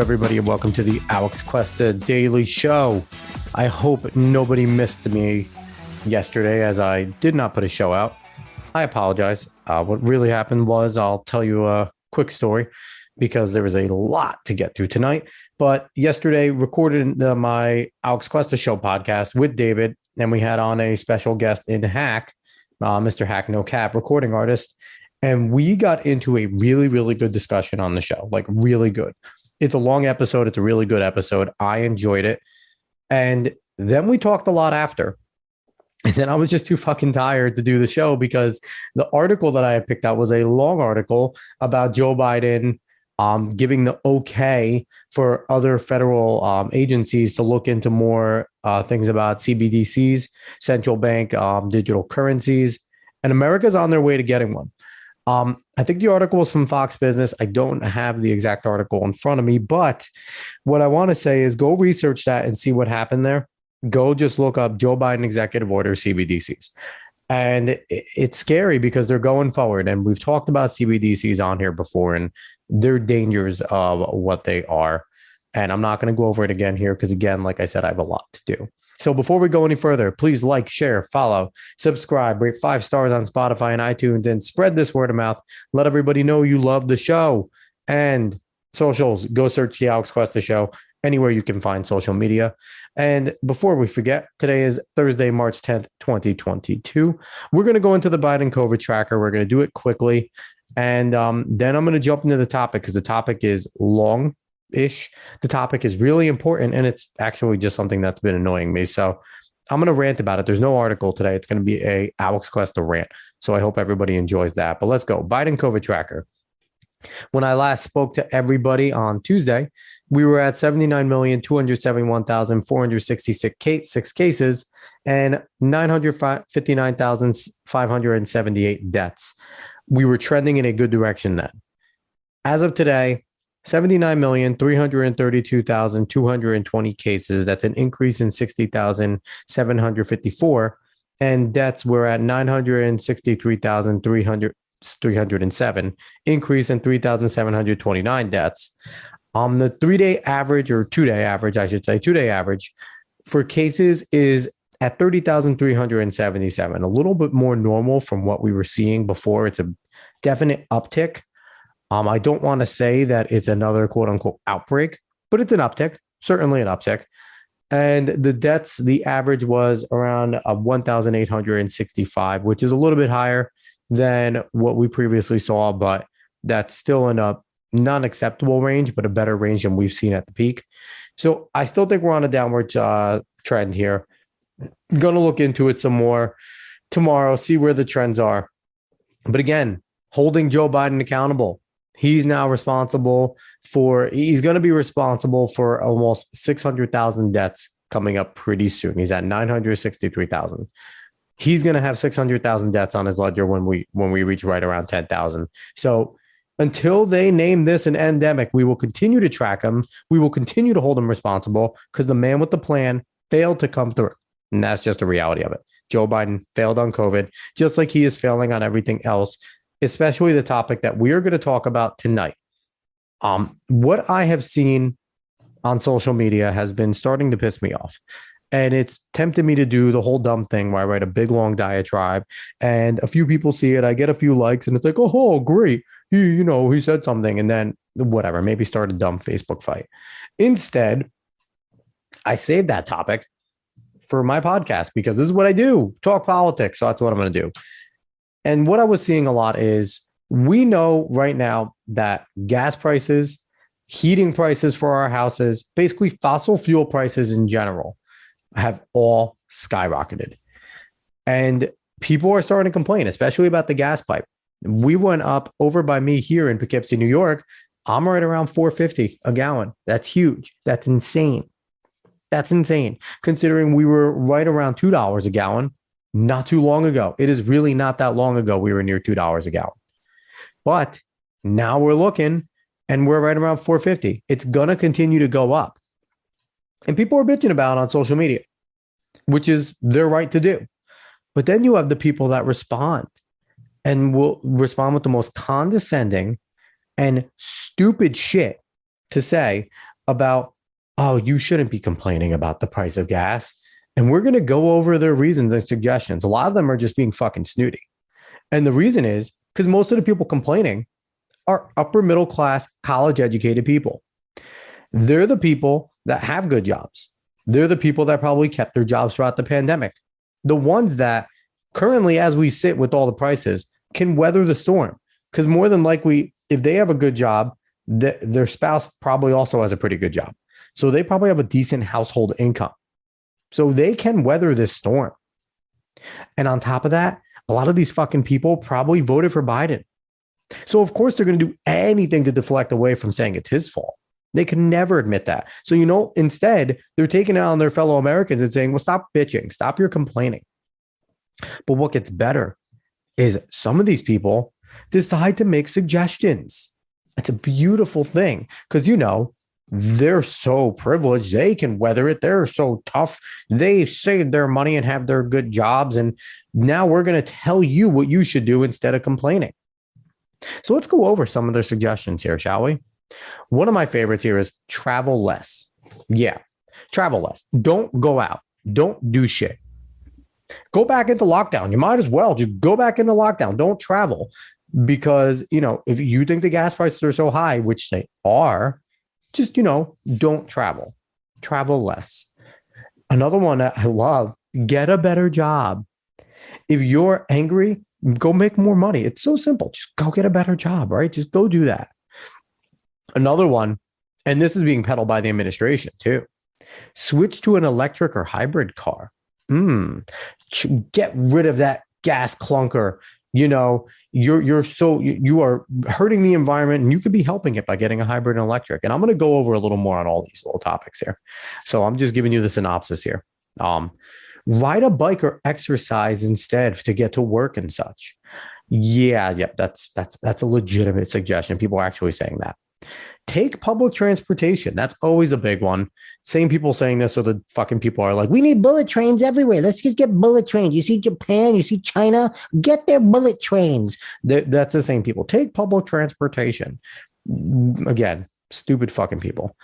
everybody, and welcome to the Alex Cuesta Daily Show. I hope nobody missed me yesterday as I did not put a show out. I apologize. What really happened was, I'll tell you a quick story because there was a lot to get through tonight. But yesterday, recorded my Alex Cuesta Show podcast with David, and we had on a special guest in Hack, Mr. Hack No Cap, recording artist. And we got into a really, really good discussion on the show, like really good. It's a long episode. It's a really good episode. I enjoyed it. And then we talked a lot after. And then I was just too fucking tired to do the show because the article that I had picked out was a long article about Joe Biden giving the okay for other federal agencies to look into more things about CBDCs, central bank digital currencies. And America's on their way to getting one. I think the article was from Fox Business. I don't have the exact article in front of me, but what I want to say is go research that and see what happened there. Go just look up Joe Biden executive order CBDCs. And it's scary because they're going forward. And we've talked about CBDCs on here before and their dangers of what they are. And I'm not going to go over it again here because, again, like I said, I have a lot to do. So before we go any further, please like, share, follow, subscribe, rate 5 stars on Spotify and iTunes, and spread this word of mouth. Let everybody know you love the show. And socials, go search the Alex Cuesta Show anywhere you can find social media. And before we forget, today is Thursday, March 10th, 2022. We're going to go into the Biden COVID tracker. We're going to do it quickly. And then I'm going to jump into the topic because the topic is long. The topic is really important, and it's actually just something that's been annoying me. So I'm going to rant about it. There's no article today. It's going to be a Alex Cuesta rant. So I hope everybody enjoys that. But let's go. Biden COVID tracker. When I last spoke to everybody on Tuesday, we were at 79,271,466 cases and 959,578 deaths. We were trending in a good direction then. As of today, 79,332,220 cases. That's an increase in 60,754. And deaths were at 963,307, increase in 3,729 deaths. The 3-day average, or 2-day average, I should say, 2-day average for cases is at 30,377, a little bit more normal from what we were seeing before. It's a definite uptick. I don't want to say that it's another quote unquote outbreak, but it's an uptick, certainly an uptick. And the deaths, the average was around 1,865, which is a little bit higher than what we previously saw, but that's still in a non-acceptable range, but a better range than we've seen at the peak. So I still think we're on a downward trend here. I'm going to look into it some more tomorrow, see where the trends are. But again, holding Joe Biden accountable. He's now responsible he's going to be responsible for almost 600,000 deaths coming up pretty soon. He's at 963,000. He's going to have 600,000 deaths on his ledger when we reach right around 10,000. So until they name this an endemic, we will continue to track him. We will continue to hold him responsible because the man with the plan failed to come through. And that's just the reality of it. Joe Biden failed on COVID, just like he is failing on everything else, especially the topic that we are going to talk about tonight. What I have seen on social media has been starting to piss me off. And it's tempted me to do the whole dumb thing where I write a big, long diatribe and a few people see it. I get a few likes and it's like, oh, great. He said something, and then whatever, maybe start a dumb Facebook fight. Instead, I saved that topic for my podcast because this is what I do, talk politics. So that's what I'm going to do. And what I was seeing a lot is we know right now that gas prices, heating prices for our houses, basically fossil fuel prices in general, have all skyrocketed. And people are starting to complain, especially about the gas pipe. We went up over by me here in Poughkeepsie, New York. I'm right around $4.50 a gallon. That's huge. That's insane. That's insane. Considering we were right around $2 a gallon not too long ago. It is really not that long ago we were near $2 a gallon. But now we're looking and we're right around $4.50. It's going to continue to go up. And people are bitching about it on social media, which is their right to do. But then you have the people that respond and will respond with the most condescending and stupid shit to say, about, oh, you shouldn't be complaining about the price of gas. And we're going to go over their reasons and suggestions. A lot of them are just being fucking snooty. And the reason is because most of the people complaining are upper middle class, college educated people. They're the people that have good jobs. They're the people that probably kept their jobs throughout the pandemic. The ones that currently, as we sit with all the prices, can weather the storm. Because more than likely, if they have a good job, their spouse probably also has a pretty good job. So they probably have a decent household income. So they can weather this storm. And on top of that, a lot of these fucking people probably voted for Biden. So of course they're going to do anything to deflect away from saying it's his fault. They can never admit that. So, instead, they're taking it on their fellow Americans and saying, well, stop bitching, stop your complaining. But what gets better is some of these people decide to make suggestions. It's a beautiful thing because, they're so privileged. They can weather it. They're so tough. They saved their money and have their good jobs. And now we're going to tell you what you should do instead of complaining. So let's go over some of their suggestions here, shall we? One of my favorites here is travel less. Yeah, travel less. Don't go out. Don't do shit. Go back into lockdown. You might as well just go back into lockdown. Don't travel because, if you think the gas prices are so high, which they are, just, don't travel. Travel less. Another one that I love, get a better job. If you're angry, go make more money. It's so simple. Just go get a better job, right? Just go do that. Another one, and this is being peddled by the administration too, switch to an electric or hybrid car. Get rid of that gas clunker. You are hurting the environment and you could be helping it by getting a hybrid and electric. And I'm going to go over a little more on all these little topics here. So I'm just giving you the synopsis here. Ride a bike or exercise instead to get to work and such. That's a legitimate suggestion. People are actually saying that. Take public transportation. That's always a big one. Same people saying this, so the fucking people are like, we need bullet trains everywhere. Let's just get bullet trains. You see Japan, you see China, get their bullet trains. That's the same people. Take public transportation. Again, stupid fucking people.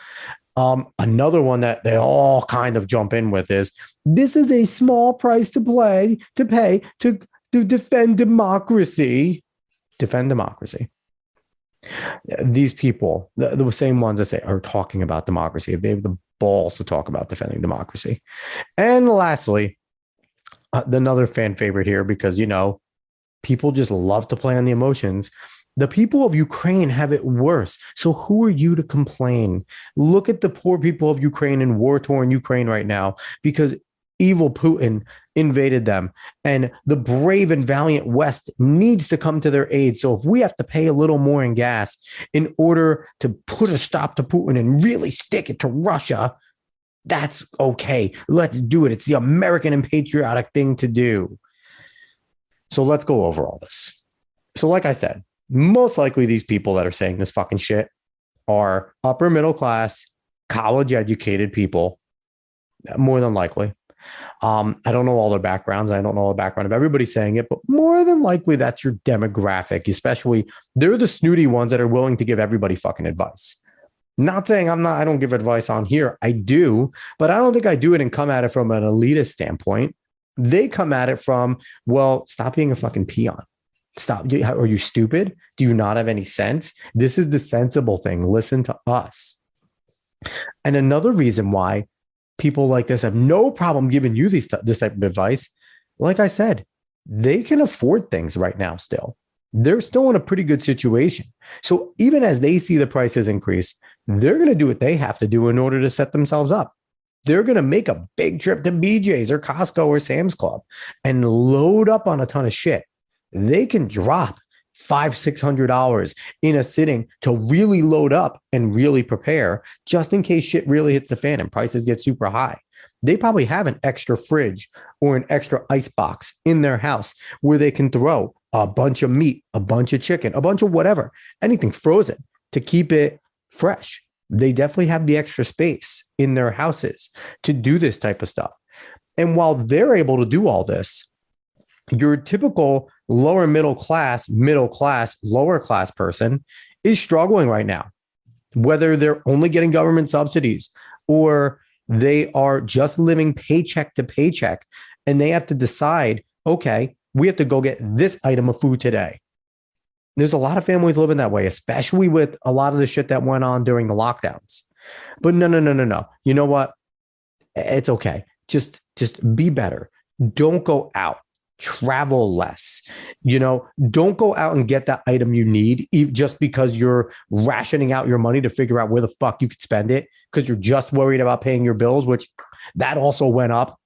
Another one that they all kind of jump in with is, this is a small price to pay to defend democracy. Defend democracy. These people, the same ones that say are talking about democracy, if they have the balls to talk about defending democracy. And lastly, another fan favorite here, because, people just love to play on the emotions. The people of Ukraine have it worse. So who are you to complain? Look at the poor people of Ukraine in war-torn Ukraine right now, because evil Putin invaded them, and the brave and valiant West needs to come to their aid. So if we have to pay a little more in gas in order to put a stop to Putin and really stick it to Russia, that's okay. Let's do it. It's the American and patriotic thing to do. So let's go over all this. So like I said, most likely these people that are saying this fucking shit are upper middle class, college educated people, more than likely. I don't know all their backgrounds. I don't know the background of everybody saying it, but more than likely that's your demographic, especially they're the snooty ones that are willing to give everybody fucking advice. Not saying I don't give advice on here. I do, but I don't think I do it and come at it from an elitist standpoint. They come at it from, well, stop being a fucking peon. Stop. Are you stupid? Do you not have any sense? This is the sensible thing. Listen to us. And another reason why people like this have no problem giving you this type of advice, like I said, they can afford things right now still. They're still in a pretty good situation. So even as they see the prices increase, they're going to do what they have to do in order to set themselves up. They're going to make a big trip to BJ's or Costco or Sam's Club and load up on a ton of shit. They can drop $500-$600 in a sitting to really load up and really prepare just in case shit really hits the fan and prices get super high. They probably have an extra fridge or an extra ice box in their house where they can throw a bunch of meat, a bunch of chicken, a bunch of whatever, anything frozen to keep it fresh. They definitely have the extra space in their houses to do this type of stuff. And while they're able to do all this, your typical lower middle class, lower class person is struggling right now. whether they're only getting government subsidies or they are just living paycheck to paycheck, and they have to decide, okay, we have to go get this item of food today. There's a lot of families living that way, especially with a lot of the shit that went on during the lockdowns. But no. You know what? It's okay. Just be better. Don't go out. Travel less. Don't go out and get that item you need just because you're rationing out your money to figure out where the fuck you could spend it because you're just worried about paying your bills, which that also went up.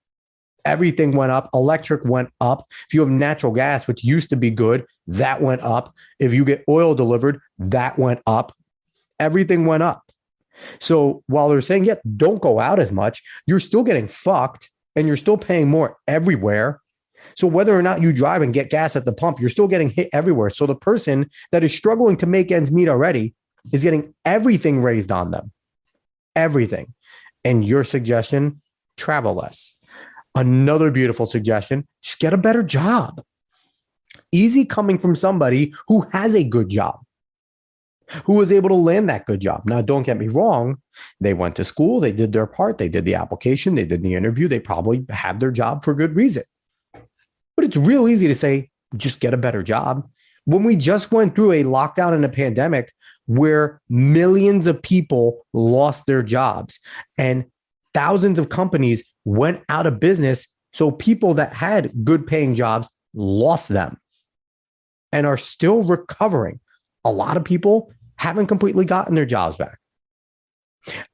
Everything went up. Electric went up. If you have natural gas, which used to be good, that went up. If you get oil delivered, that went up. Everything went up. So while they're saying, yeah, don't go out as much, you're still getting fucked and you're still paying more everywhere. So whether or not you drive and get gas at the pump, you're still getting hit everywhere. So the person that is struggling to make ends meet already is getting everything raised on them. Everything. And your suggestion, travel less. Another beautiful suggestion, just get a better job. Easy coming from somebody who has a good job, who was able to land that good job. Now, don't get me wrong. They went to school. They did their part. They did the application. They did the interview. They probably had their job for good reason. But it's real easy to say, just get a better job. When we just went through a lockdown and a pandemic where millions of people lost their jobs and thousands of companies went out of business. So people that had good paying jobs lost them and are still recovering. A lot of people haven't completely gotten their jobs back.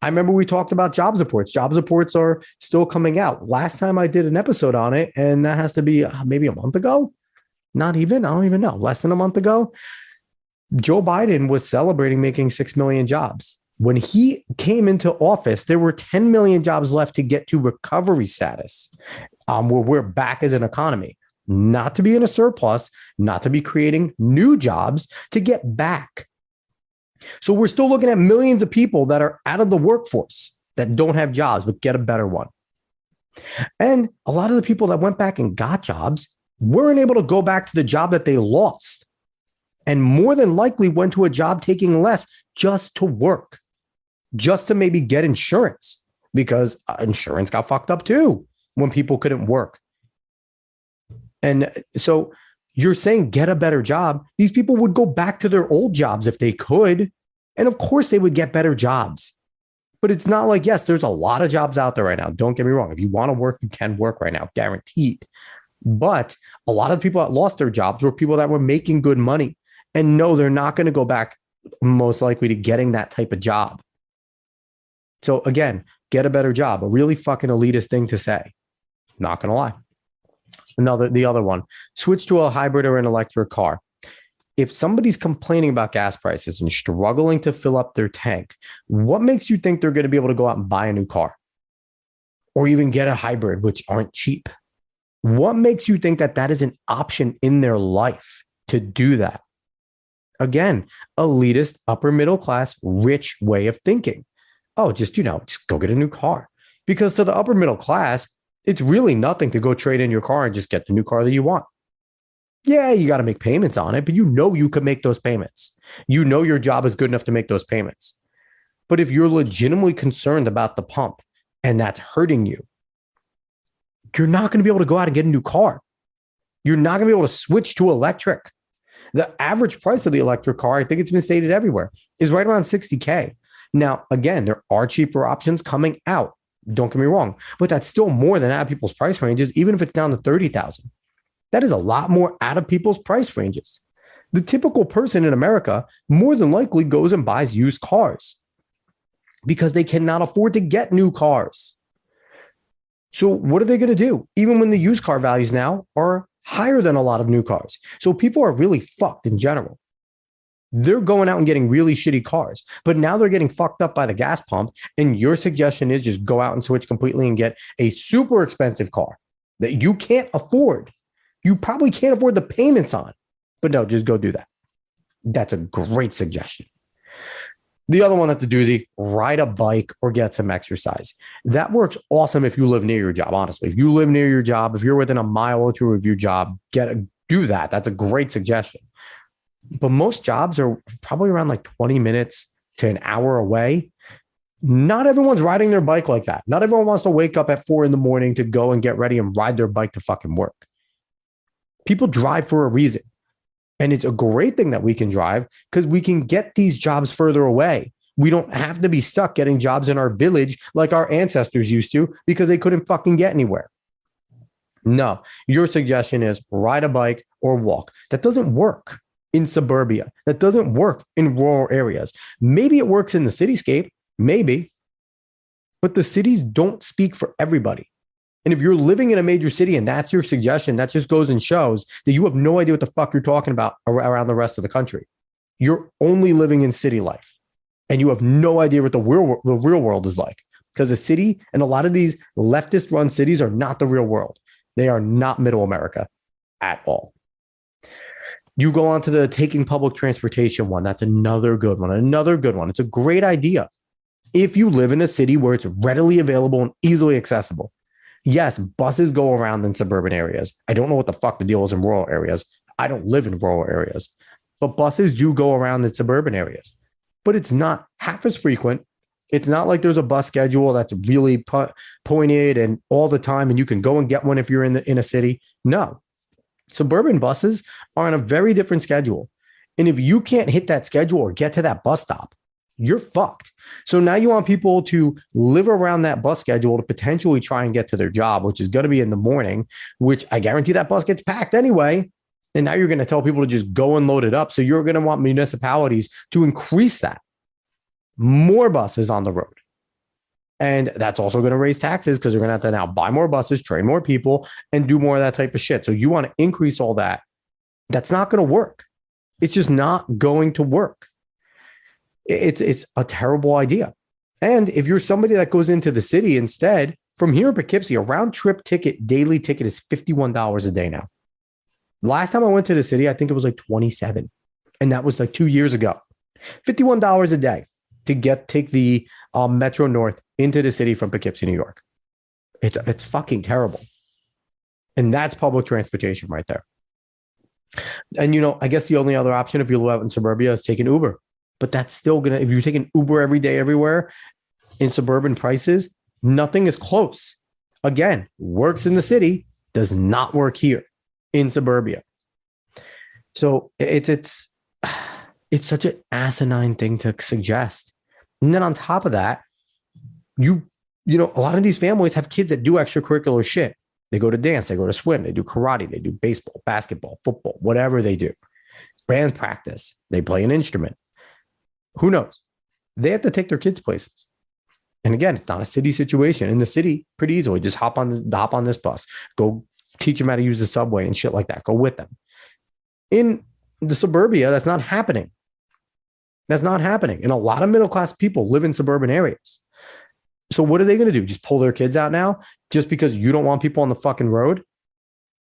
I remember we talked about job reports. Job reports are still coming out. Last time I did an episode on it, and that has to be maybe a month ago. Not even, I don't even know, less than a month ago. Joe Biden was celebrating making 6 million jobs. When he came into office, there were 10 million jobs left to get to recovery status, where we're back as an economy, not to be in a surplus, not to be creating new jobs, to get back. So we're still looking at millions of people that are out of the workforce that don't have jobs, but get a better one. And a lot of the people that went back and got jobs weren't able to go back to the job that they lost, and more than likely went to a job taking less just to work, just to maybe get insurance, because insurance got fucked up too when people couldn't work. And so you're saying get a better job. These people would go back to their old jobs if they could. And of course they would get better jobs. But it's not like, yes, there's a lot of jobs out there right now. Don't get me wrong. If you want to work, you can work right now, guaranteed. But a lot of people that lost their jobs were people that were making good money. And no, they're not going to go back most likely to getting that type of job. So again, get a better job. A really fucking elitist thing to say. Not going to lie. The other one, switch to a hybrid or an electric car. If somebody's complaining about gas prices and struggling to fill up their tank, what makes you think they're going to be able to go out and buy a new car or even get a hybrid, which aren't cheap? What makes you think that that is an option in their life to do that? Again, elitist, upper middle class, rich way of thinking. Oh, just go get a new car. Because to the upper middle class, it's really nothing to go trade in your car and just get the new car that you want. Yeah, you got to make payments on it, but you can make those payments. Your job is good enough to make those payments. But if you're legitimately concerned about the pump and that's hurting you, you're not going to be able to go out and get a new car. You're not going to be able to switch to electric. The average price of the electric car, I think it's been stated everywhere, is right around $60K. Now, again, there are cheaper options coming out. Don't get me wrong, but that's still more than out of people's price ranges, even if it's down to 30,000. That is a lot more out of people's price ranges. The typical person in America more than likely goes and buys used cars because they cannot afford to get new cars. So what are they going to do? Even when the used car values now are higher than a lot of new cars. So people are really fucked in general. They're going out and getting really shitty cars, but now they're getting fucked up by the gas pump. And your suggestion is just go out and switch completely and get a super expensive car that you can't afford. You probably can't afford the payments on, but no, just go do that. That's a great suggestion. The other one that's a doozy, ride a bike or get some exercise. That works awesome if you live near your job, honestly. If you live near your job, if you're within a mile or two of your job, do that. That's a great suggestion. But most jobs are probably around like 20 minutes to an hour away, not everyone's riding their bike like that. Not everyone wants to wake up at 4 a.m. to go and get ready and ride their bike to fucking work. People drive for a reason. And it's a great thing that we can drive because we can get these jobs further away. We don't have to be stuck getting jobs in our village like our ancestors used to because they couldn't fucking get anywhere. No, your suggestion is ride a bike or walk. That doesn't work in suburbia. That doesn't work in rural areas. Maybe it works in the cityscape, maybe, but the cities don't speak for everybody. And if you're living in a major city and that's your suggestion, that just goes and shows that you have no idea what the fuck you're talking about around the rest of the country. You're only living in city life and you have no idea what the real world is like, because a city and a lot of these leftist run cities are not the real world. They are not middle America at all. You go on to the taking public transportation one. That's another good one. Another good one. It's a great idea. If you live in a city where it's readily available and easily accessible. Yes, buses go around in suburban areas. I don't know what the fuck the deal is in rural areas. I don't live in rural areas, but buses do go around in suburban areas, but it's not half as frequent. It's not like there's a bus schedule that's really pointed and all the time, and you can go and get one if you're in a city. No, suburban buses are on a very different schedule. And if you can't hit that schedule or get to that bus stop, you're fucked. So now you want people to live around that bus schedule to potentially try and get to their job, which is going to be in the morning, which I guarantee that bus gets packed anyway. And now you're going to tell people to just go and load it up. So you're going to want municipalities to increase that. More buses on the road. And that's also going to raise taxes because they're going to have to now buy more buses, train more people, and do more of that type of shit. So you want to increase all that. That's not going to work. It's just not going to work. It's a terrible idea. And if you're somebody that goes into the city instead, from here in Poughkeepsie, a round trip ticket, daily ticket is $51 a day now. Last time I went to the city, I think it was like 27. And that was like 2 years ago. $51 a day to take the Metro North into the city from Poughkeepsie, New York. It's fucking terrible. And that's public transportation right there. And, I guess the only other option if you live out in suburbia is taking Uber. But that's still going to, if you're taking Uber every day, everywhere in suburban prices, nothing is close. Again, works in the city, does not work here in suburbia. So it's such an asinine thing to suggest. And then on top of that, a lot of these families have kids that do extracurricular shit. They go to dance, they go to swim, they do karate, they do baseball, basketball, football, whatever they do. Band practice, they play an instrument. Who knows? They have to take their kids places. And again, it's not a city situation. In the city, pretty easily, just hop on this bus, go teach them how to use the subway and shit like that. Go with them. In the suburbia, that's not happening. That's not happening. And a lot of middle-class people live in suburban areas. So what are they going to do? Just pull their kids out now just because you don't want people on the fucking road?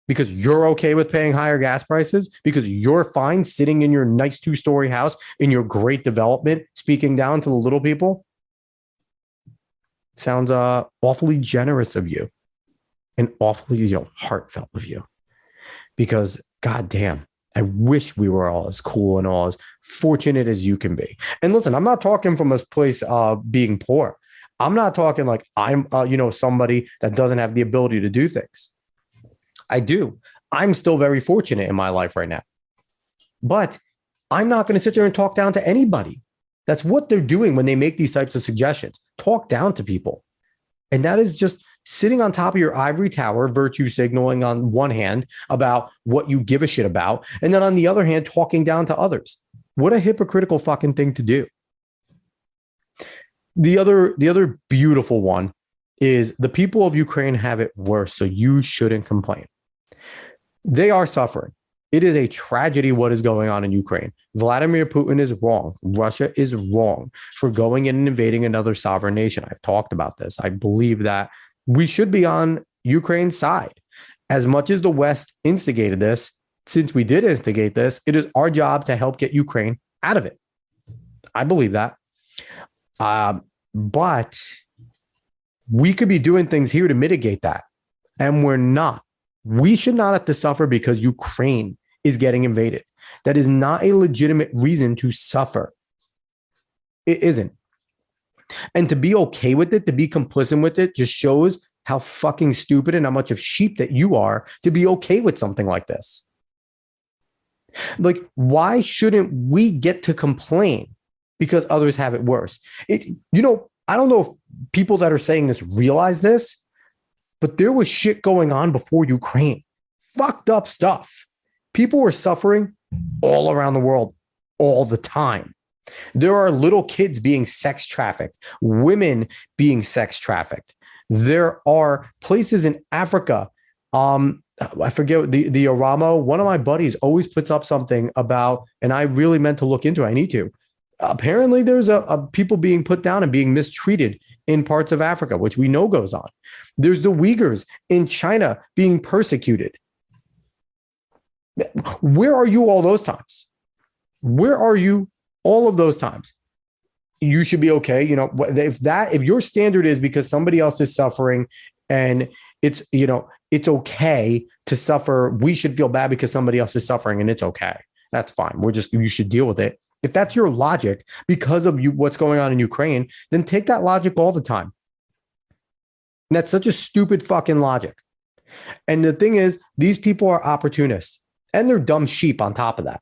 Because you're okay with paying higher gas prices, because you're fine sitting in your nice 2-story house in your great development, speaking down to the little people. Sounds awfully generous of you and awfully, heartfelt of you, because goddamn, I wish we were all as cool and all as fortunate as you can be. And listen, I'm not talking from a place of being poor. I'm not talking like I'm, somebody that doesn't have the ability to do things. I do. I'm still very fortunate in my life right now. But I'm not going to sit there and talk down to anybody. That's what they're doing when they make these types of suggestions. Talk down to people. And that is just sitting on top of your ivory tower, virtue signaling on one hand about what you give a shit about. And then on the other hand, talking down to others. What a hypocritical fucking thing to do. The other beautiful one is the people of Ukraine have it worse, so you shouldn't complain. They are suffering. It is a tragedy what is going on in Ukraine. Vladimir Putin is wrong. Russia is wrong for going in and invading another sovereign nation. I've talked about this. I believe that we should be on Ukraine's side. As much as the West instigated this, since we did instigate this, it is our job to help get Ukraine out of it. I believe that. But we could be doing things here to mitigate that. And we're not. We should not have to suffer because Ukraine is getting invaded. That is not a legitimate reason to suffer. It isn't. And to be okay with it, to be complicit with it, just shows how fucking stupid and how much of sheep that you are to be okay with something like this. Like, why shouldn't we get to complain because others have it worse? I don't know if people that are saying this realize this, but there was shit going on before Ukraine. Fucked up stuff. People were suffering all around the world all the time. There are little kids being sex trafficked, women being sex trafficked. There are places in Africa. I forget the Aramo. One of my buddies always puts up something about, and I really meant to look into it. I need to. Apparently, there's a people being put down and being mistreated in parts of Africa, which we know goes on. There's the Uyghurs in China being persecuted. Where are you all those times? Where are you all of those times? You should be okay. If your standard is because somebody else is suffering and it's okay to suffer, we should feel bad because somebody else is suffering and it's okay. That's fine. You should deal with it. If that's your logic because of what's going on in Ukraine, then take that logic all the time. And that's such a stupid fucking logic. And the thing is, these people are opportunists and they're dumb sheep on top of that.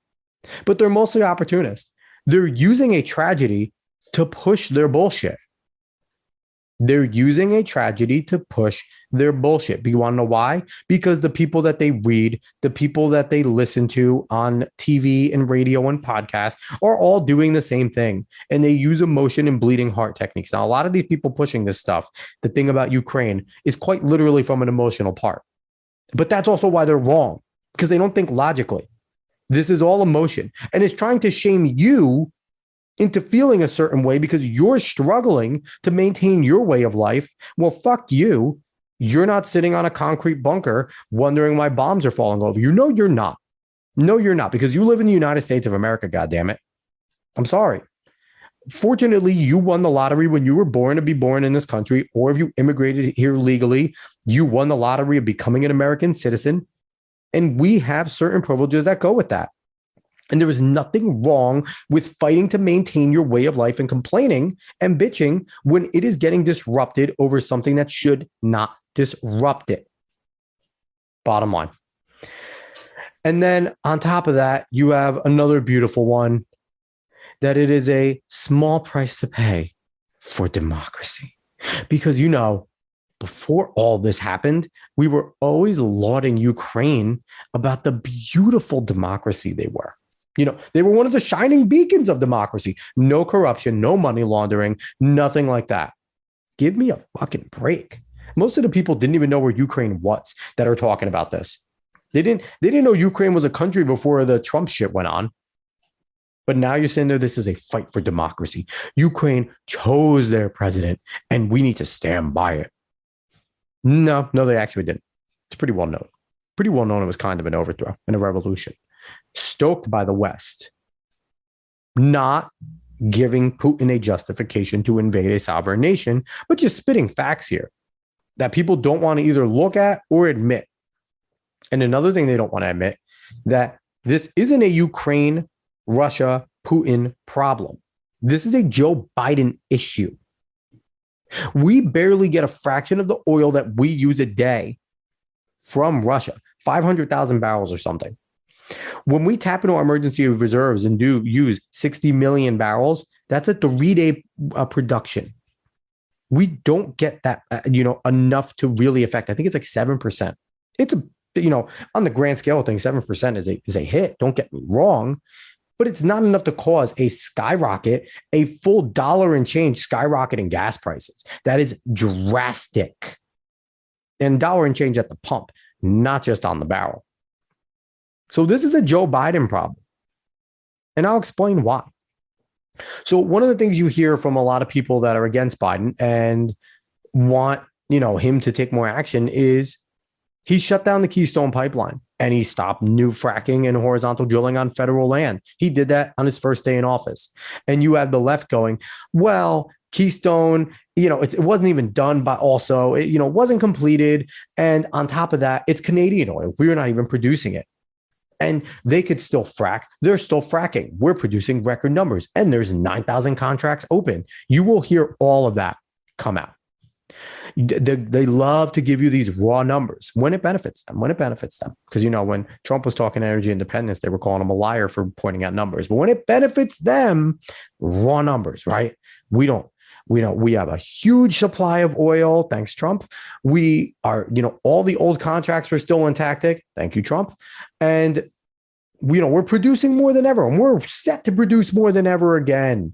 But they're mostly opportunists. They're using a tragedy to push their bullshit. They're using a tragedy to push their bullshit. Do you want to know why? Because the people that they read, the people that they listen to on TV and radio and podcasts are all doing the same thing. And they use emotion and bleeding heart techniques. Now, a lot of these people pushing this stuff, the thing about Ukraine is quite literally from an emotional part. But that's also why they're wrong, because they don't think logically. This is all emotion. And it's trying to shame you into feeling a certain way because you're struggling to maintain your way of life. Well, fuck you. You're not sitting on a concrete bunker wondering why bombs are falling over. You're not. No, you're not, because you live in the United States of America, goddammit. I'm sorry. Fortunately, you won the lottery when you were born to be born in this country, or if you immigrated here legally, you won the lottery of becoming an American citizen. And we have certain privileges that go with that. And there is nothing wrong with fighting to maintain your way of life and complaining and bitching when it is getting disrupted over something that should not disrupt it. Bottom line. And then on top of that, you have another beautiful one, that it is a small price to pay for democracy. Because, before all this happened, we were always lauding Ukraine about the beautiful democracy they were. They were one of the shining beacons of democracy. No corruption, no money laundering, nothing like that. Give me a fucking break. Most of the people didn't even know where Ukraine was that are talking about this. They didn't know Ukraine was a country before the Trump shit went on. But now you're saying that this is a fight for democracy. Ukraine chose their president and we need to stand by it. No, they actually didn't. It's pretty well known. Pretty well known it was kind of an overthrow and a revolution. Stoked by the West, not giving Putin a justification to invade a sovereign nation, but just spitting facts here that people don't want to either look at or admit. And another thing they don't want to admit, that this isn't a Ukraine, Russia, Putin problem. This is a Joe Biden issue. We barely get a fraction of the oil that we use a day from Russia, 500,000 barrels or something. When we tap into our emergency reserves and do use 60 million barrels, that's a 3-day production. We don't get that, enough to really affect. I think it's like 7%. It's on the grand scale of things, 7% is a hit. Don't get me wrong, but it's not enough to cause a skyrocket, a full dollar and change skyrocket in gas prices. That is drastic. And dollar and change at the pump, not just on the barrel. So this is a Joe Biden problem. And I'll explain why. So one of the things you hear from a lot of people that are against Biden and want, him to take more action is he shut down the Keystone Pipeline and he stopped new fracking and horizontal drilling on federal land. He did that on his first day in office. And you have the left going, well, Keystone, it wasn't even done, but also, it wasn't completed. And on top of that, it's Canadian oil. We're not even producing it. And they could still frack. They're still fracking. We're producing record numbers, and there's 9,000 contracts open. You will hear all of that come out. They love to give you these raw numbers when it benefits them, Because, when Trump was talking energy independence, they were calling him a liar for pointing out numbers. But when it benefits them, raw numbers, right? We have a huge supply of oil. Thanks, Trump. We are, all the old contracts are still intact. Thank you, Trump. And, we're producing more than ever, and we're set to produce more than ever again.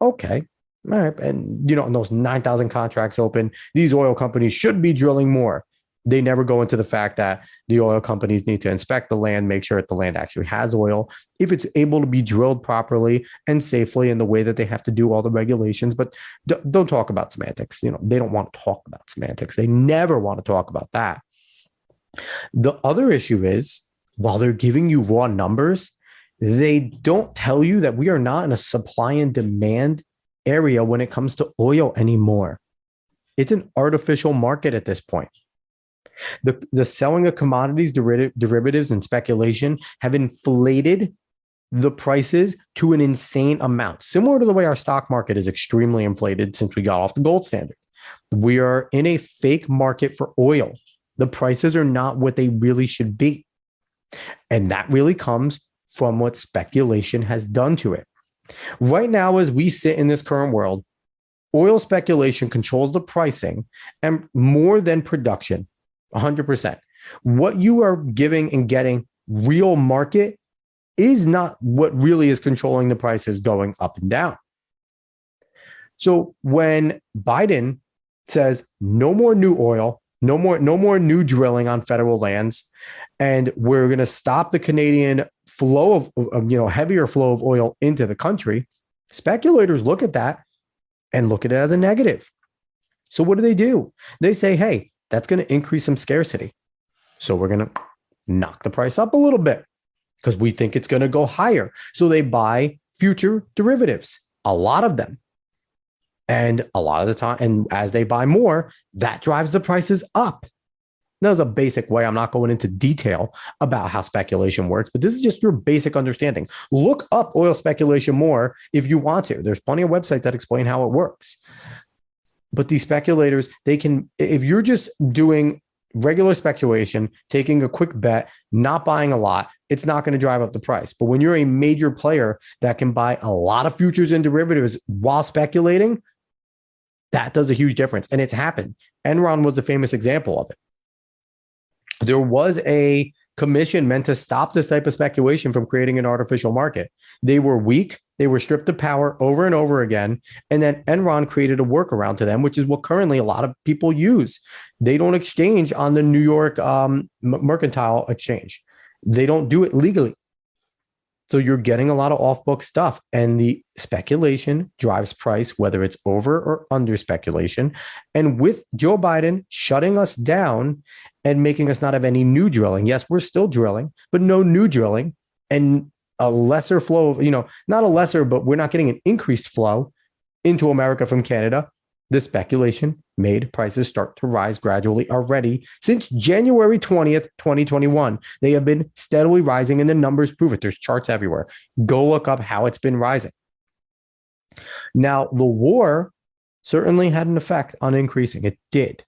Okay. All right. And, those 9,000 contracts open, these oil companies should be drilling more. They never go into the fact that the oil companies need to inspect the land, make sure that the land actually has oil, if it's able to be drilled properly and safely in the way that they have to do all the regulations. But don't talk about semantics. They don't want to talk about semantics. They never want to talk about that. The other issue is, while they're giving you raw numbers, they don't tell you that we are not in a supply and demand area when it comes to oil anymore. It's an artificial market at this point. The selling of commodities, derivatives, and speculation have inflated the prices to an insane amount, similar to the way our stock market is extremely inflated since we got off the gold standard. We are in a fake market for oil. The prices are not what they really should be. And that really comes from what speculation has done to it. Right now, as we sit in this current world, oil speculation controls the pricing and more than production, 100%. What you are giving and getting real market is not what really is controlling the prices going up and down. So when Biden says no more new oil, no more new drilling on federal lands, and we're going to stop the Canadian flow of heavier flow of oil into the country, speculators look at that and look at it as a negative. So what do? They say, hey, that's going to increase some scarcity. So we're going to knock the price up a little bit because we think it's going to go higher. So they buy future derivatives, a lot of them. And a lot of the time, and as they buy more, that drives the prices up. That's a basic way. I'm not going into detail about how speculation works, but this is just your basic understanding. Look up oil speculation more if you want to. There's plenty of websites that explain how it works. But these speculators, if you're just doing regular speculation, taking a quick bet, not buying a lot, it's not going to drive up the price. But when you're a major player that can buy a lot of futures and derivatives while speculating, that does a huge difference. And it's happened. Enron was the famous example of it. There was a commission meant to stop this type of speculation from creating an artificial market. They were weak. They were stripped of power over and over again. And then Enron created a workaround to them, which is what currently a lot of people use. They don't exchange on the New York Mercantile Exchange. They don't do it legally. So you're getting a lot of off-book stuff, and the speculation drives price, whether it's over or under speculation. And with Joe Biden shutting us down and making us not have any new drilling, yes, we're still drilling, but no new drilling, and a lesser flow of, not a lesser, but we're not getting an increased flow into America from Canada. The speculation made prices start to rise gradually already since January 20th, 2021. They have been steadily rising, and the numbers prove it. There's charts everywhere. Go look up how it's been rising. Now, the war certainly had an effect on increasing. It did.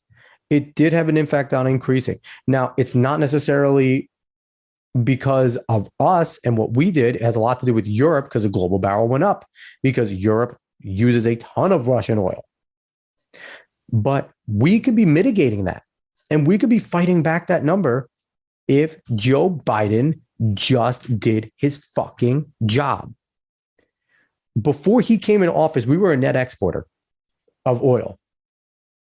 It did have an impact on increasing. Now, it's not necessarily because of us and what we did. It has a lot to do with Europe, because the global barrel went up because Europe uses a ton of Russian oil. But we could be mitigating that, and we could be fighting back that number if Joe Biden just did his fucking job. Before he came in office, we were a net exporter of oil,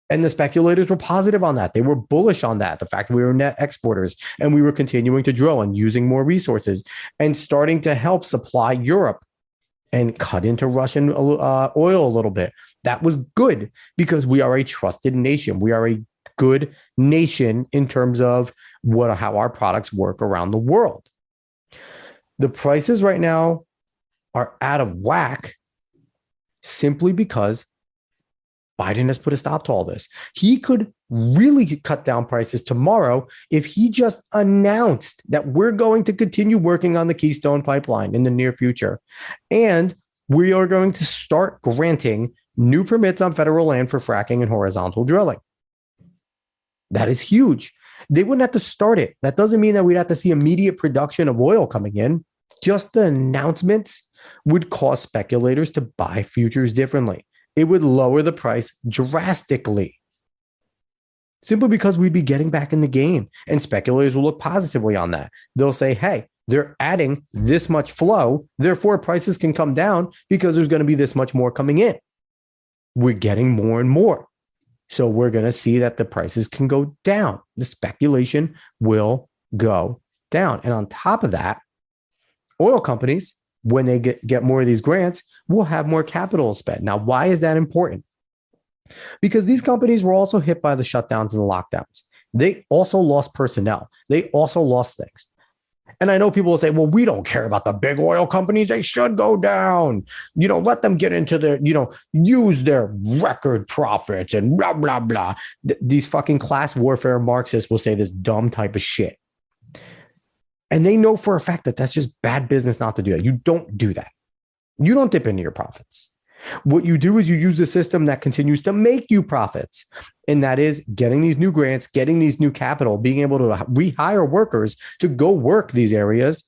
and the speculators were positive on that. They were bullish on that, the fact that we were net exporters, and we were continuing to drill and using more resources and starting to help supply Europe and cut into Russian oil a little bit. That was good because we are a trusted nation. We are a good nation in terms of how our products work around the world. The prices right now are out of whack simply because Biden has put a stop to all this. He could really cut down prices tomorrow if he just announced that we're going to continue working on the Keystone Pipeline in the near future. And we are going to start granting new permits on federal land for fracking and horizontal drilling. That is huge. They wouldn't have to start it. That doesn't mean that we'd have to see immediate production of oil coming in. Just the announcements would cause speculators to buy futures differently. It would lower the price drastically. Simply because we'd be getting back in the game, and speculators will look positively on that. They'll say, hey, they're adding this much flow, therefore prices can come down because there's going to be this much more coming in. We're getting more and more. So we're going to see that the prices can go down. The speculation will go down. And on top of that, oil companies, when they get more of these grants, will have more capital spent. Now, why is that important? Because these companies were also hit by the shutdowns and the lockdowns. They also lost personnel. They also lost things. And I know people will say, well, we don't care about the big oil companies. They should go down. Let them get into their, use their record profits and blah, blah, blah. These fucking class warfare Marxists will say this dumb type of shit. And they know for a fact that that's just bad business not to do that. You don't do that. You don't dip into your profits. What you do is you use a system that continues to make you profits. And that is getting these new grants, getting these new capital, being able to rehire workers to go work these areas.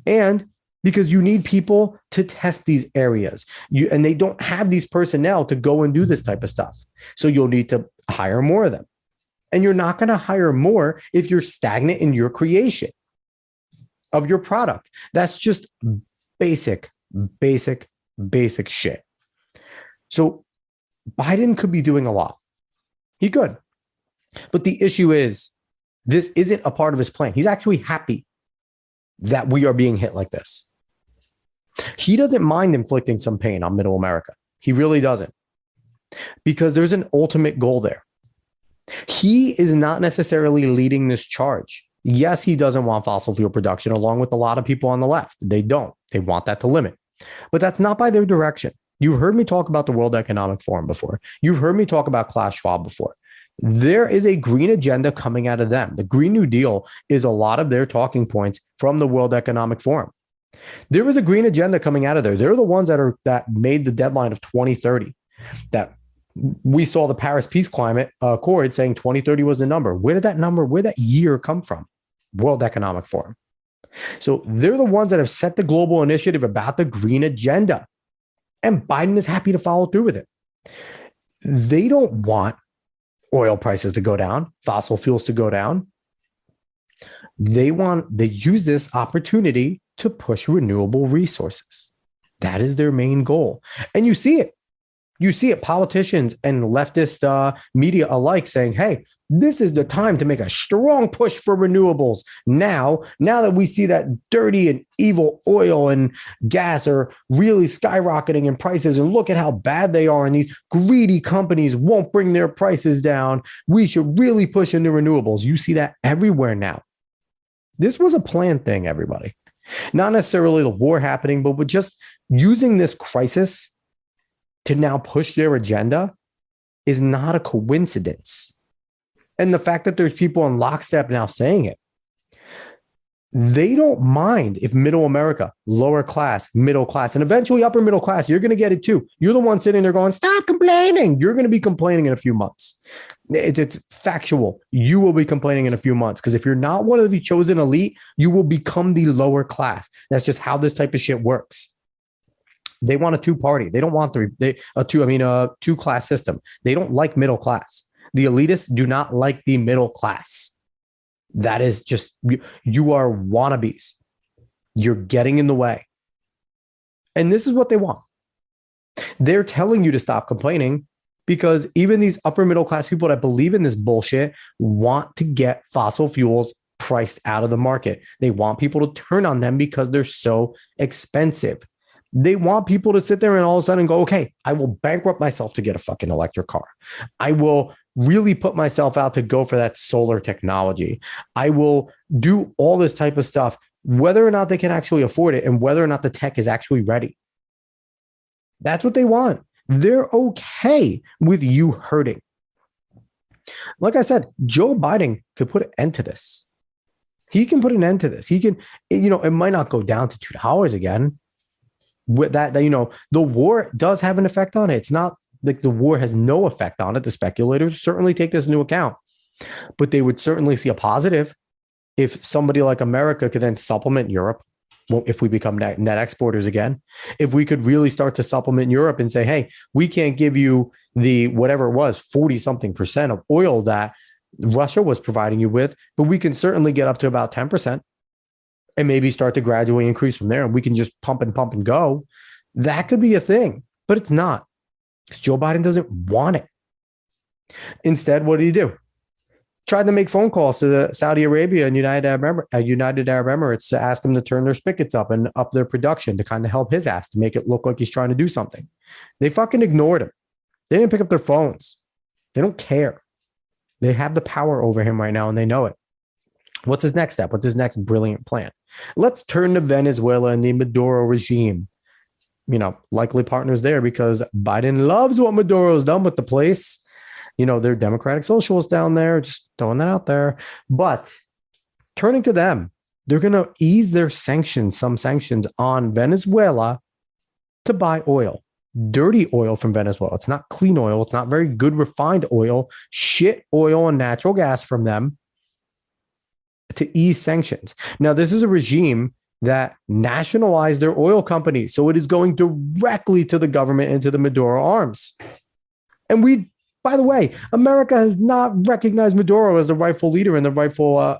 And because you need people to test these areas, and they don't have these personnel to go and do this type of stuff. So you'll need to hire more of them. And you're not going to hire more if you're stagnant in your creation of your product. That's just basic shit. So Biden could be doing a lot. He could. But the issue is, this isn't a part of his plan. He's actually happy that we are being hit like this. He doesn't mind inflicting some pain on middle America. He really doesn't. Because there's an ultimate goal there. He is not necessarily leading this charge. Yes, he doesn't want fossil fuel production, along with a lot of people on the left. They don't. They want that to limit. But that's not by their direction. You've heard me talk about the World Economic Forum before. You've heard me talk about Klaus Schwab before. There is a green agenda coming out of them. The Green New Deal is a lot of their talking points from the World Economic Forum. There is a green agenda coming out of there. They're the ones that made the deadline of 2030. That we saw the Paris Peace Climate Accord saying 2030 was the number. Where did that year come from? World Economic Forum. So they're the ones that have set the global initiative about the green agenda. And Biden is happy to follow through with it. They don't want oil prices to go down, fossil fuels to go down. They use this opportunity to push renewable resources. That is their main goal. And you see it. You see it, politicians and leftist media alike saying, hey, this is the time to make a strong push for renewables. Now that we see that dirty and evil oil and gas are really skyrocketing in prices, and look at how bad they are, and these greedy companies won't bring their prices down, we should really push into renewables. You see that everywhere now. This was a planned thing, everybody. Not necessarily the war happening, but with just using this crisis to now push their agenda is not a coincidence. And the fact that there's people in lockstep now saying it, they don't mind if middle America, lower class, middle class, and eventually upper middle class, you're going to get it too. You're the one sitting there going, stop complaining. You're going to be complaining in a few months. It's factual. You will be complaining in a few months, because if you're not one of the chosen elite, you will become the lower class. That's just how this type of shit works. They want a two-party. They don't want a two-class system. They don't like middle class. The elitists do not like the middle class. That is just, you are wannabes. You're getting in the way. And this is what they want. They're telling you to stop complaining because even these upper middle class people that believe in this bullshit want to get fossil fuels priced out of the market. They want people to turn on them because they're so expensive. They want people to sit there and all of a sudden go, okay, I will bankrupt myself to get a fucking electric car. I will really put myself out to go for that solar technology. I will do all this type of stuff, whether or not they can actually afford it and whether or not the tech is actually ready. That's what they want. They're okay with you hurting. Like I said, Joe Biden could put an end to this. He can put an end to this. He can, it might not go down to $2 again. With that, the war does have an effect on it. It's not like the war has no effect on it. The speculators certainly take this into account, but they would certainly see a positive if somebody like America could then supplement Europe. Well, if we become net exporters again, if we could really start to supplement Europe and say, hey, we can't give you the whatever it was, 40 something percent of oil that Russia was providing you with, but we can certainly get up to about 10% and maybe start to gradually increase from there. And we can just pump and go. That could be a thing, but it's not, because Joe Biden doesn't want it. Instead, what did he do? Tried to make phone calls to Saudi Arabia and United Arab Emirates to ask them to turn their spigots up and up their production to kind of help his ass, to make it look like he's trying to do something. They fucking ignored him. They didn't pick up their phones. They don't care. They have the power over him right now, and they know it. What's his next step? What's his next brilliant plan? Let's turn to Venezuela and the Maduro regime. Likely partners there, because Biden loves what Maduro's done with the place. They're democratic socialists down there, just throwing that out there. But turning to them, they're going to ease their some sanctions on Venezuela to buy oil, dirty oil from Venezuela. It's not clean oil. It's not very good refined oil, shit oil and natural gas from them, to ease sanctions. Now, this is a regime that nationalized their oil companies. So it is going directly to the government and to the Maduro arms. And by the way, America has not recognized Maduro as the rightful leader and the rightful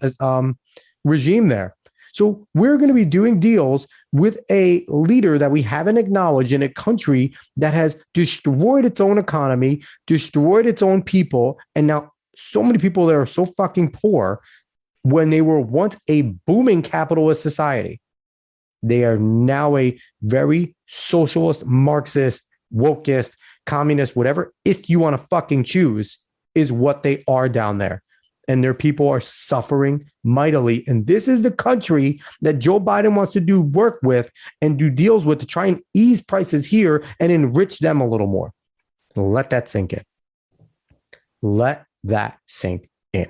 regime there. So we're going to be doing deals with a leader that we haven't acknowledged in a country that has destroyed its own economy, destroyed its own people, and now so many people there are so fucking poor when they were once a booming capitalist society. They are now a very socialist, Marxist, wokeist, communist, whatever ist you want to fucking choose is what they are down there. And their people are suffering mightily. And this is the country that Joe Biden wants to do work with and do deals with to try and ease prices here and enrich them a little more. Let that sink in. Let that sink in.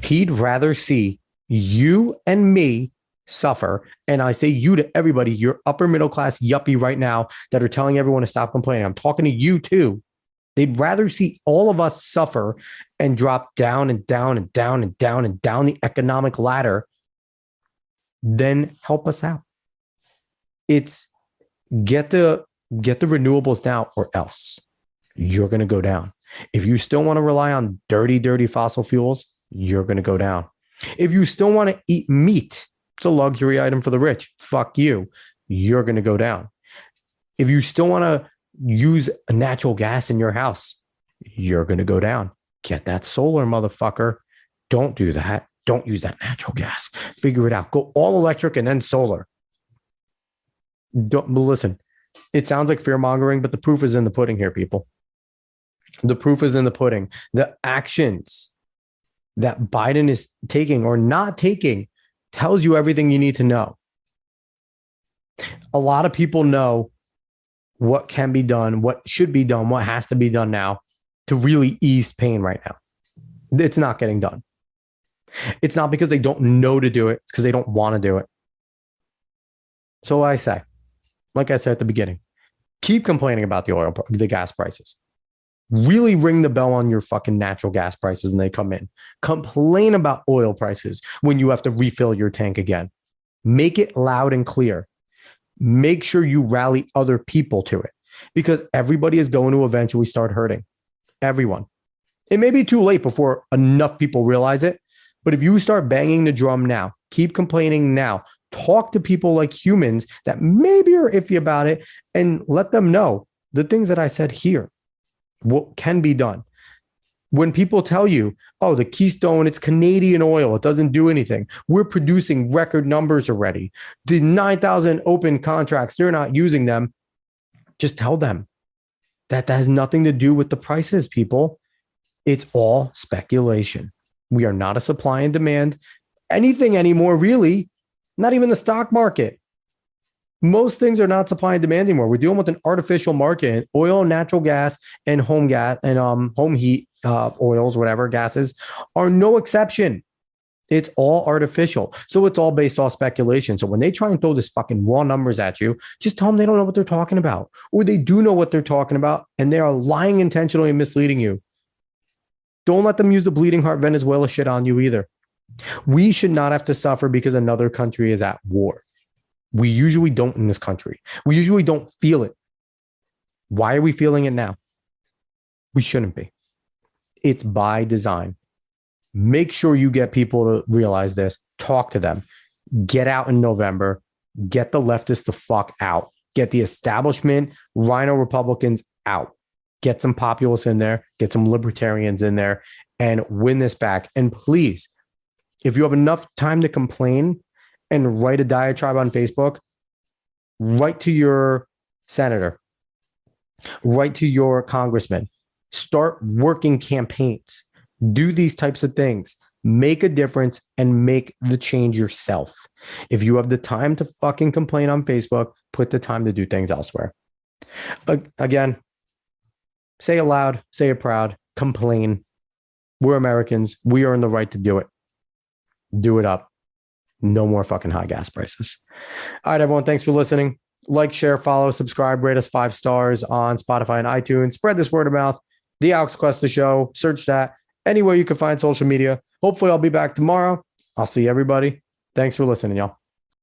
He'd rather see you and me suffer. And I say you to everybody, you're upper middle class yuppie right now that are telling everyone to stop complaining. I'm talking to you too. They'd rather see all of us suffer and drop down and down and down and down and down the economic ladder than help us out. It's get the renewables now, or else you're going to go down. If you still want to rely on dirty fossil fuels, you're going to go down. If you still want to eat meat, it's a luxury item for the rich. Fuck you. You're going to go down. If you still want to use natural gas in your house, you're going to go down. Get that solar, motherfucker. Don't do that. Don't use that natural gas. Figure it out. Go all electric and then solar. Listen, it sounds like fear mongering, but the proof is in the pudding here, people. The proof is in the pudding. The actions that Biden is taking or not taking tells you everything you need to know. A lot of people know what can be done, what should be done, what has to be done now to really ease pain right now. It's not getting done. It's not because they don't know to do it. It's because they don't want to do it. So like I said at the beginning, keep complaining about the gas prices. Really ring the bell on your fucking natural gas prices when they come in. Complain about oil prices when you have to refill your tank again. Make it loud and clear. Make sure you rally other people to it, because everybody is going to eventually start hurting. Everyone. It may be too late before enough people realize it, but if you start banging the drum now, keep complaining now, talk to people like humans that maybe are iffy about it, and let them know the things that I said here. What can be done. When people tell you, oh, the Keystone, it's Canadian oil, it doesn't do anything. We're producing record numbers already. The 9,000 open contracts, they're not using them. Just tell them that has nothing to do with the prices, people. It's all speculation. We are not a supply and demand anything anymore, really. Not even the stock market. Most things are not supply and demand anymore. We're dealing with an artificial market. Oil, natural gas, and home gas and home heat oils, whatever gases, are no exception. It's all artificial. So it's all based off speculation. So when they try and throw this fucking raw numbers at you, just tell them they don't know what they're talking about. Or they do know what they're talking about and they are lying intentionally and misleading you. Don't let them use the bleeding heart Venezuela shit on you either. We should not have to suffer because another country is at war. We usually don't in this country. We usually don't feel it. Why are we feeling it now? We shouldn't be. It's by design. Make sure you get people to realize this. Talk to them. Get out in November. Get the leftists the fuck out. Get the establishment, Rhino Republicans out. Get some populists in there. Get some libertarians in there and win this back. And please, if you have enough time to complain and write a diatribe on Facebook, write to your senator, write to your congressman, start working campaigns, do these types of things, make a difference and make the change yourself. If you have the time to fucking complain on Facebook, put the time to do things elsewhere. Again, say it loud, say it proud, complain. We're Americans. We are in the right to do it. Do it up. No more fucking high gas prices. All right, everyone. Thanks for listening. Like, share, follow, subscribe, rate us 5 stars on Spotify and iTunes. Spread this word of mouth. The Alex Cuesta Show. Search that anywhere you can find social media. Hopefully, I'll be back tomorrow. I'll see everybody. Thanks for listening, y'all.